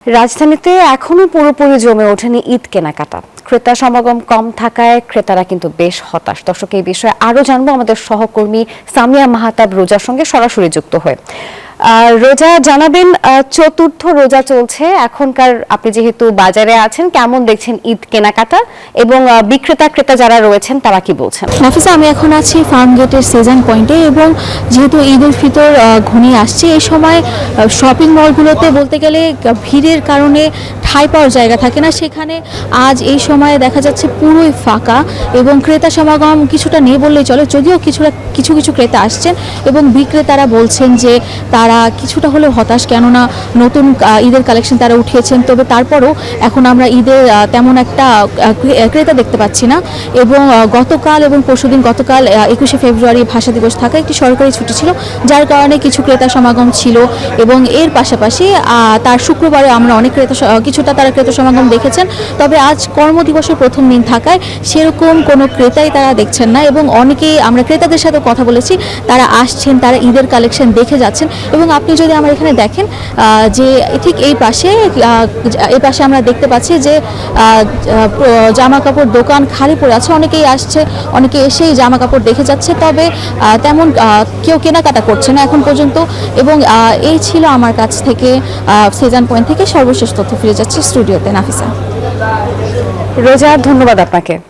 রাজধানীতে এখনো পুরোপুরি জমে ওঠেনি ঈদ কেনাকাটা। ক্রেতা সমাগম কম থাকায় ক্রেতারা কিন্তু বেশ হতাশ। দর্শক, এই বিষয়ে আরো জানবো আমাদের সহকর্মী সামিয়া মাহতাব রোজার সঙ্গে সরাসরি যুক্ত হয়ে। রোজা, জানাবেন, চতুর্থ রোজা চলছে এখনকার, আপনি যেহেতু বাজারে আছেন, কেমন দেখছেন ঈদ কেনাকাটা এবং বিক্রেতা ক্রেতা যারা রয়েছেন তারা কি বলছেন? নাফিসা, আমি এখন আছি ফার্ম গেটের সেজান পয়েন্টে এবং যেহেতু ঈদ উল ফিতর ঘনিয়ে আসছে, এই সময় শপিং মলগুলোতে বলতে গেলে ভিড়ের কারণে ঠাঁই পাওয়ার জায়গা থাকে না। সেখানে আজ এই সময়ে দেখা যাচ্ছে পুরোই ফাঁকা এবং ক্রেতা সমাগম কিছুটা নেই বললেই চলে, যদিও কিছু কিছু ক্রেতা আসছেন এবং বিক্রেতারা বলছেন যে তারা কিছুটা হলেও হতাশ, কেননা নতুন ঈদের কালেকশন তারা উঠিয়েছেন, তবে তারপরও এখন আমরা ঈদের তেমন একটা ক্রেতা দেখতে পাচ্ছি না। এবং গতকাল এবং পরশুদিন, গতকাল 21শে ফেব্রুয়ারি ভাষা দিবস থাকা একটি সরকারি ছুটি ছিল, যার কারণে কিছু ক্রেতা সমাগম ছিল এবং এর পাশাপাশি তার শুক্রবারে আমরা অনেক কিছুটা তারা ক্রেতা সমাগম দেখেছেন। তবে আজ কর্মদিবসের প্রথম দিন থাকায় সেরকম কোনো ক্রেতাই তারা দেখছেন না এবং অনেকেই, আমরা ক্রেতাদের সাথে কথা বলেছি, তারা আসছেন, তারা ঈদের কালেকশন দেখে যাচ্ছেন। এবং আপনি যদি আমার এখানে দেখেন যে ঠিক এই পাশে আমরা দেখতে পাচ্ছি যে জামা কাপড় দোকান খালি পড়ে আছে, অনেকেই আসছে, অনেকে এসেই জামা কাপড় দেখে যাচ্ছে, তবে তেমন কেউ কেনাকাটা করছে না এখন পর্যন্ত। এবং এই ছিল আমার কাছ থেকে সেজান পয়েন্ট থেকে সর্বশেষ তথ্য। ফিরে যাচ্ছি স্টুডিওতে। নাফিসা। রোজা, ধন্যবাদ আপনাকে।